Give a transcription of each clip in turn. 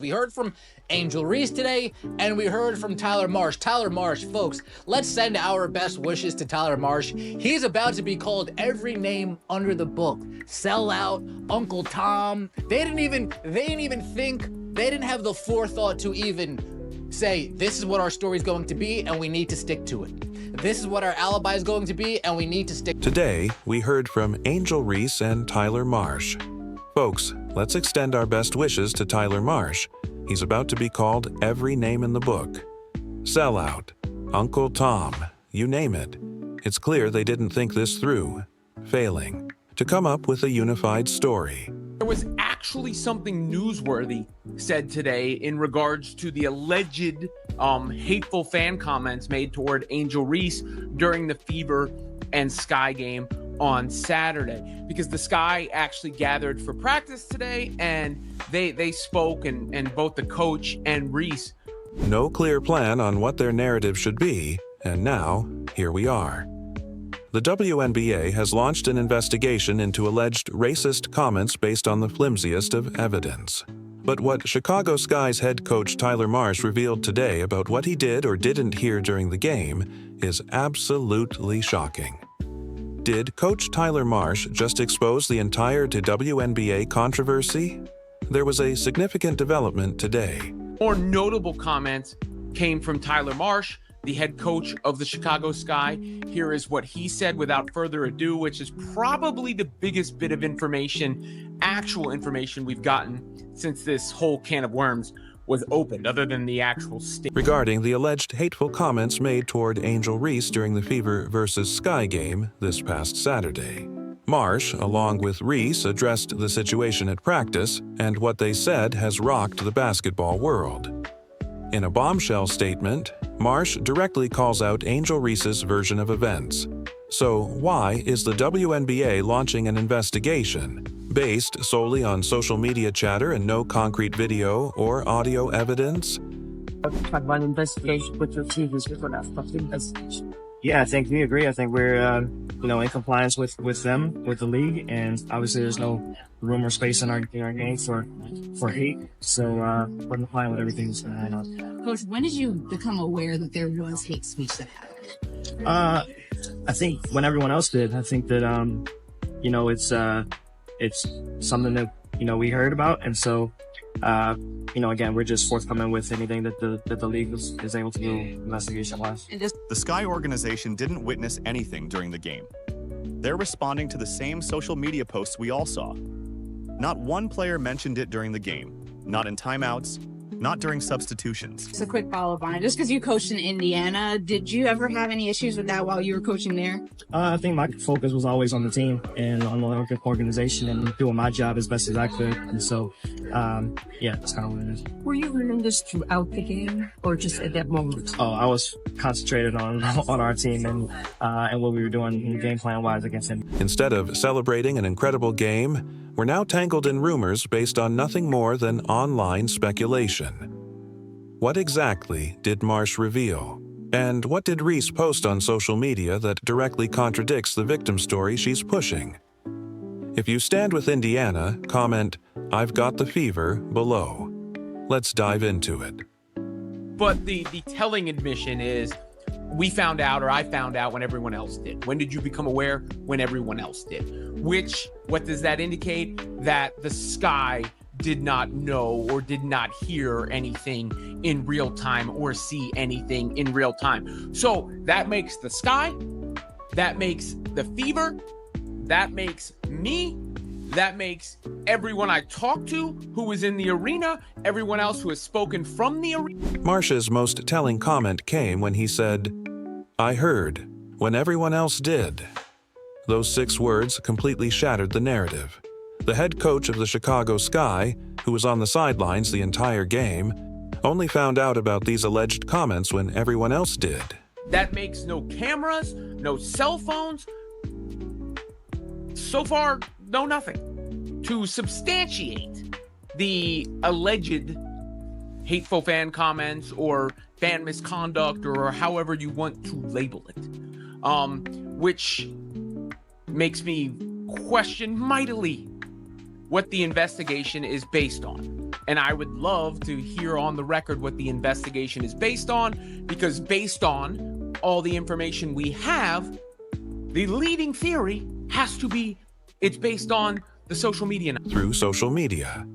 We heard from Angel Reese today, and we heard from Tyler Marsh. Tyler Marsh, folks, let's send our best wishes to Tyler Marsh. He's about to be called every name under the book. Sellout, Uncle Tom. They didn't have the forethought to even say, this is what our story is going to be, and we need to stick to it. This is what our alibi is going to be, and we need to stick to it. Today, we heard from Angel Reese and Tyler Marsh. Folks, let's extend our best wishes to Tyler Marsh. He's about to be called every name in the book. Sellout, Uncle Tom, you name it. It's clear they didn't think this through, failing to come up with a unified story. There was actually something newsworthy said today in regards to the alleged hateful fan comments made toward Angel Reese during the Fever and Sky game on Saturday, because the Sky actually gathered for practice today, and they spoke, and both the coach and Reese. No clear plan on what their narrative should be, and now, here we are. The WNBA has launched an investigation into alleged racist comments based on the flimsiest of evidence. But what Chicago Sky's head coach Tyler Marsh revealed today about what he did or didn't hear during the game is absolutely shocking. Did Coach Tyler Marsh just expose the entire WNBA controversy? There was a significant development today. More notable comments came from Tyler Marsh, the head coach of the Chicago Sky. Here is what he said without further ado, which is probably the biggest bit of information, actual information we've gotten since this whole can of worms was opened, other than the actual statement. Regarding the alleged hateful comments made toward Angel Reese during the Fever vs. Sky game this past Saturday. Marsh, along with Reese, addressed the situation at practice, and what they said has rocked the basketball world. In a bombshell statement, Marsh directly calls out Angel Reese's version of events. So why is the WNBA launching an investigation based solely on social media chatter and no concrete video or audio evidence? Talk about investigation, put your TVs before that stuff investigation. Yeah, I think we agree. I think we're, in compliance with them, with the league, and obviously there's no room or space in our game for hate. So we're complying with everything that's going on. Coach, when did you become aware that there was hate speech that happened? I think when everyone else did. I think that it's something that we heard about, and so again, we're just forthcoming with anything that the league is able to do investigation-wise. The Sky organization didn't witness anything during the game. They're responding to the same social media posts we all saw. Not one player mentioned it during the game, not in timeouts, not during substitutions. Just a quick follow-up on it. Just because you coached in Indiana, did you ever have any issues with that while you were coaching there? I think my focus was always on the team and on the organization and doing my job as best as I could. And so, that's kind of what it is. Were you learning this throughout the game or just at that moment? Oh, I was concentrated on our team and what we were doing game plan-wise against him. Instead of celebrating an incredible game, we're now tangled in rumors based on nothing more than online speculation. What exactly did Marsh reveal? And what did Reese post on social media that directly contradicts the victim story she's pushing? If you stand with Indiana, comment, "I've got the fever," below. Let's dive into it. But the telling admission is, we found out, or I found out when everyone else did. When did you become aware? When everyone else did. What does that indicate? That the Sky did not know or did not hear anything in real time or see anything in real time. So that makes the Sky, that makes the Fever, that makes me, that makes everyone I talked to who was in the arena, everyone else who has spoken from the arena. Marsh's most telling comment came when he said, "I heard, when everyone else did." Those 6 words completely shattered the narrative. The head coach of the Chicago Sky, who was on the sidelines the entire game, only found out about these alleged comments when everyone else did. That makes no cameras, no cell phones. So far, no nothing to substantiate the alleged hateful fan comments or fan misconduct or however you want to label it, which makes me question mightily what the investigation is based on. And I would love to hear on the record what the investigation is based on, because based on all the information we have, the leading theory has to be it's based on the social media. Through social media.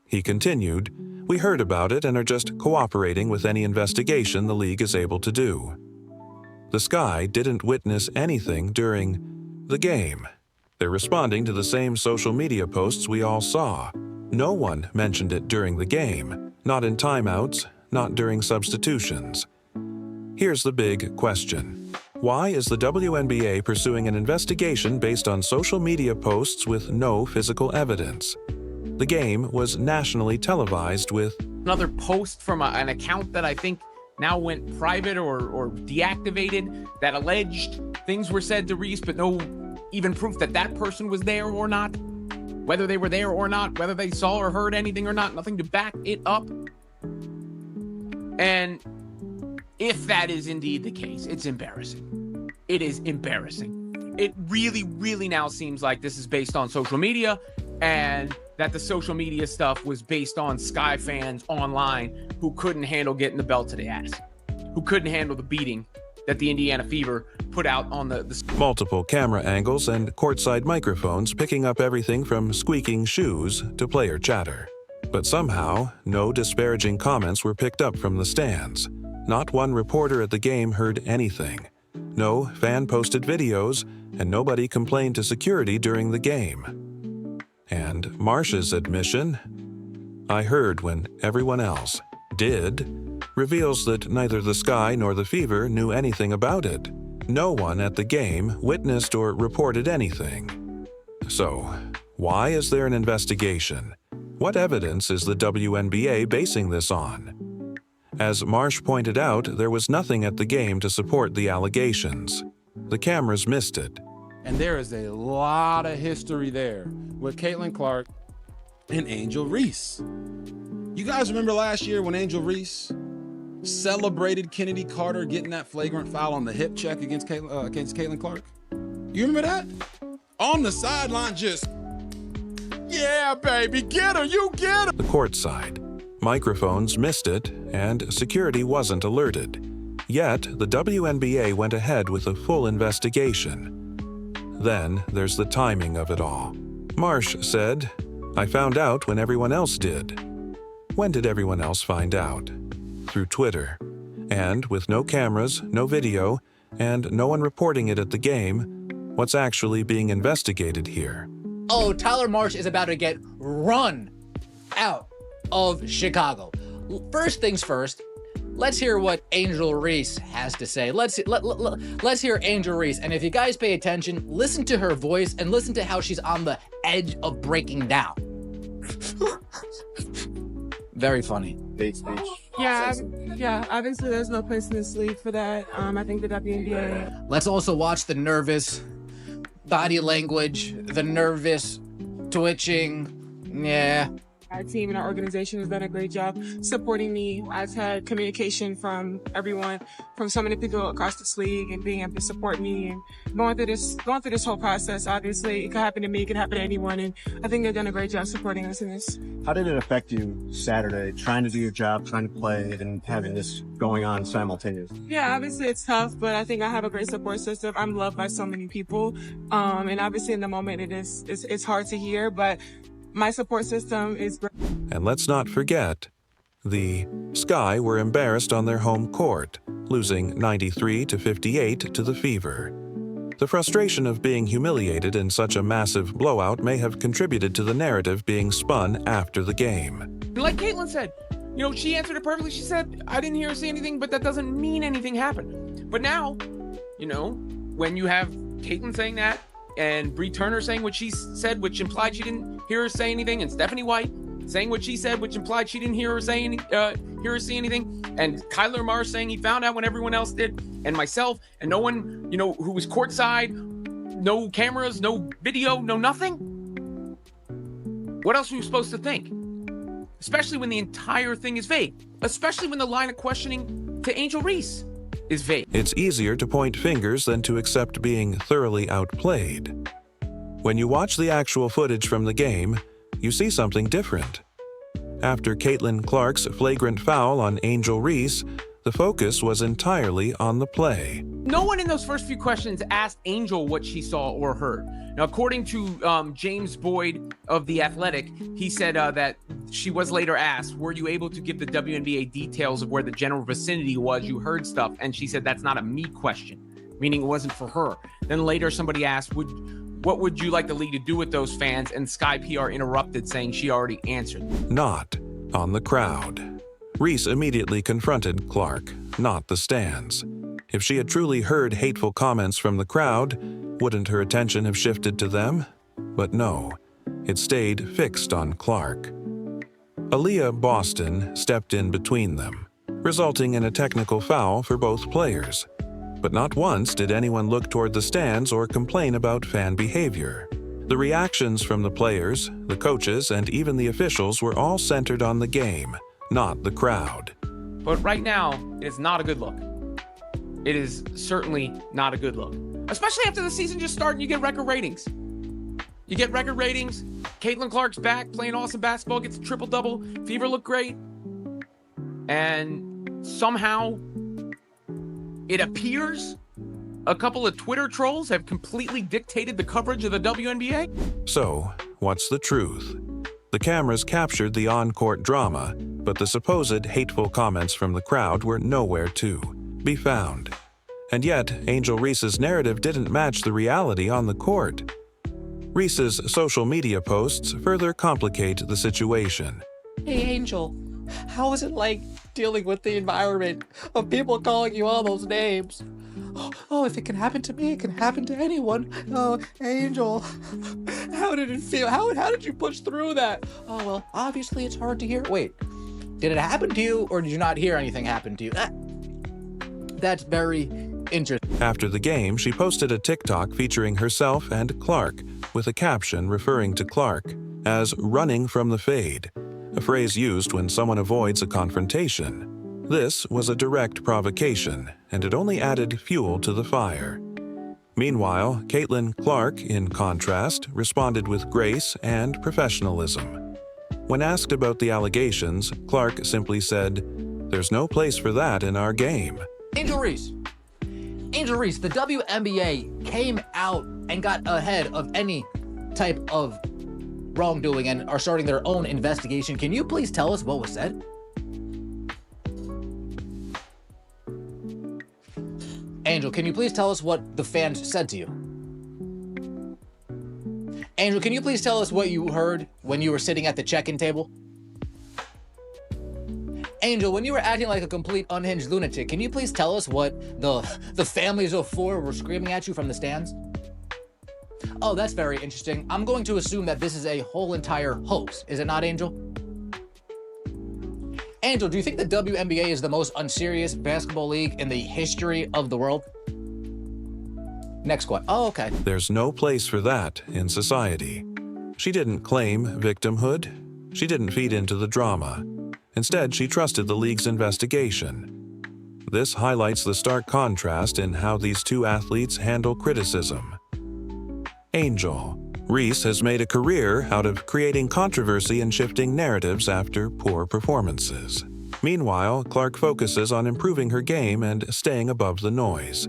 He continued, "We heard about it and are just cooperating with any investigation the league is able to do." The Sky didn't witness anything during the game. They're responding to the same social media posts we all saw. No one mentioned it during the game, not in timeouts, not during substitutions. Here's the big question. Why is the WNBA pursuing an investigation based on social media posts with no physical evidence? The game was nationally televised with Another post from an account that I think now went private or deactivated that alleged things were said to Reese, but no even proof that that person was there or not, whether they were there or not, whether they saw or heard anything or not, nothing to back it up. And if that is indeed the case, it's embarrassing. It is embarrassing. It really, really now seems like this is based on social media, and that the social media stuff was based on Sky fans online who couldn't handle getting the belt to the ass, who couldn't handle the beating that the Indiana Fever put out on the multiple camera angles and courtside microphones picking up everything from squeaking shoes to player chatter. But somehow, no disparaging comments were picked up from the stands. Not one reporter at the game heard anything. No fan-posted videos, and nobody complained to security during the game. And Marsh's admission, "I heard when everyone else did," reveals that neither the Sky nor the Fever knew anything about it. No one at the game witnessed or reported anything. So, why is there an investigation? What evidence is the WNBA basing this on? As Marsh pointed out, there was nothing at the game to support the allegations. The cameras missed it. And there is a lot of history there with Caitlin Clark and Angel Reese. You guys remember last year when Angel Reese celebrated Kennedy Carter getting that flagrant foul on the hip check against Caitlin Clark? You remember that? On the sideline, just, "Yeah, baby, get her, you get her." The courtside. Microphones missed it, and security wasn't alerted. Yet, the WNBA went ahead with a full investigation. Then, there's the timing of it all. Marsh said, "I found out when everyone else did." When did everyone else find out? Through Twitter. And with no cameras, no video, and no one reporting it at the game, what's actually being investigated here? Oh, Tyler Marsh is about to get run out of Chicago. First things first, let's hear what Angel Reese has to say. Let's hear Angel Reese. And if you guys pay attention, listen to her voice and listen to how she's on the edge of breaking down. Very funny. Yeah, obviously there's no place in this league for that. I think the WNBA. Let's also watch the nervous body language, the nervous twitching. Yeah. Our team and our organization has done a great job supporting me. I've had communication from everyone, from so many people across this league, and being able to support me and going through this whole process. Obviously, it could happen to me, it could happen to anyone, and I think they've done a great job supporting us in this. How did it affect you Saturday, trying to do your job, trying to play, and having this going on simultaneously? Yeah, obviously it's tough, but I think I have a great support system. I'm loved by so many people, and obviously in the moment it's hard to hear, but my support system is great. And let's not forget, the Sky were embarrassed on their home court, losing 93-58 to the Fever. The frustration of being humiliated in such a massive blowout may have contributed to the narrative being spun after the game. Like Caitlin said, she answered it perfectly. She said, "I didn't hear her say anything, but that doesn't mean anything happened." But now, when you have Caitlin saying that, and Bree Turner saying what she said, which implied she didn't hear her say anything, and Stephanie White saying what she said, which implied she didn't hear her say anything, and Kyler Marsh saying he found out when everyone else did, and myself, and no one, who was courtside, no cameras, no video, no nothing. What else are you supposed to think? Especially when the entire thing is vague. Especially when the line of questioning to Angel Reese is vague. It's easier to point fingers than to accept being thoroughly outplayed. When you watch the actual footage from the game, you see something different. After Caitlin Clark's flagrant foul on Angel Reese, the focus was entirely on the play. No one in those first few questions asked Angel what she saw or heard. Now, according to James Boyd of The Athletic, he said that she was later asked, were you able to give the WNBA details of where the general vicinity was? You heard stuff. And she said, that's not a me question, meaning it wasn't for her. Then later somebody asked, what would you like the league to do with those fans? And Sky PR interrupted, saying she already answered. Not on the crowd. Reese immediately confronted Clark, not the stands. If she had truly heard hateful comments from the crowd, wouldn't her attention have shifted to them? But no, it stayed fixed on Clark. Aaliyah Boston stepped in between them, resulting in a technical foul for both players. But not once did anyone look toward the stands or complain about fan behavior. The reactions from the players, the coaches, and even the officials were all centered on the game, not the crowd. But right now, it is not a good look. It is certainly not a good look. Especially after the season just started, you get record ratings. You get record ratings. Caitlin Clark's back, playing awesome basketball, gets a triple-double. Fever looked great. And somehow, it appears a couple of Twitter trolls have completely dictated the coverage of the WNBA. So, what's the truth? The cameras captured the on-court drama, but the supposed hateful comments from the crowd were nowhere to be found. And yet, Angel Reese's narrative didn't match the reality on the court. Reese's social media posts further complicate the situation. Hey, Angel, how is it like dealing with the environment of people calling you all those names? Oh, if it can happen to me, it can happen to anyone. Oh, Angel, how did it feel? How did you push through that? Oh, well, obviously it's hard to hear. Wait, did it happen to you, or did you not hear anything happen to you? That's very interesting. After the game, she posted a TikTok featuring herself and Clark, with a caption referring to Clark as running from the fade, a phrase used when someone avoids a confrontation. This was a direct provocation, and it only added fuel to the fire. Meanwhile, Caitlin Clark, in contrast, responded with grace and professionalism. When asked about the allegations, Clark simply said, "There's no place for that in our game." Angel Reese, the WNBA came out and got ahead of any type of wrongdoing and are starting their own investigation. Can you please tell us what was said? Angel, can you please tell us what the fans said to you? Angel, can you please tell us what you heard when you were sitting at the check-in table? Angel, when you were acting like a complete unhinged lunatic, can you please tell us what the families of four were screaming at you from the stands? Oh, that's very interesting. I'm going to assume that this is a whole entire hoax. Is it not, Angel? Angel, do you think the WNBA is the most unserious basketball league in the history of the world? Next question. Oh, okay. There's no place for that in society. She didn't claim victimhood. She didn't feed into the drama. Instead, she trusted the league's investigation. This highlights the stark contrast in how these two athletes handle criticism. Angel. Reese has made a career out of creating controversy and shifting narratives after poor performances. Meanwhile, Clark focuses on improving her game and staying above the noise.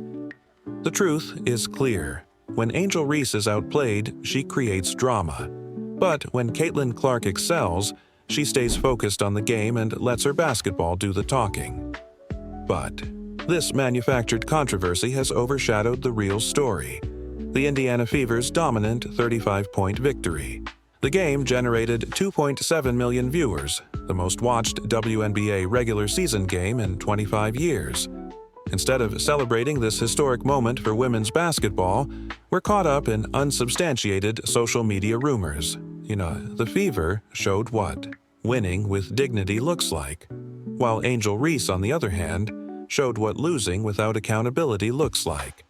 The truth is clear. When Angel Reese is outplayed, she creates drama. But when Caitlin Clark excels, she stays focused on the game and lets her basketball do the talking. But this manufactured controversy has overshadowed the real story: the Indiana Fever's dominant 35-point victory. The game generated 2.7 million viewers, the most watched WNBA regular season game in 25 years. Instead of celebrating this historic moment for women's basketball, we're caught up in unsubstantiated social media rumors. The Fever showed what winning with dignity looks like, while Angel Reese, on the other hand, showed what losing without accountability looks like.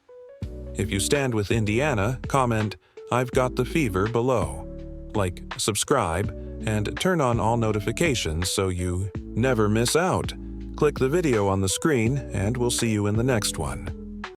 If you stand with Indiana, comment, "I've got the Fever" below. Like, subscribe, and turn on all notifications so you never miss out. Click the video on the screen, and we'll see you in the next one.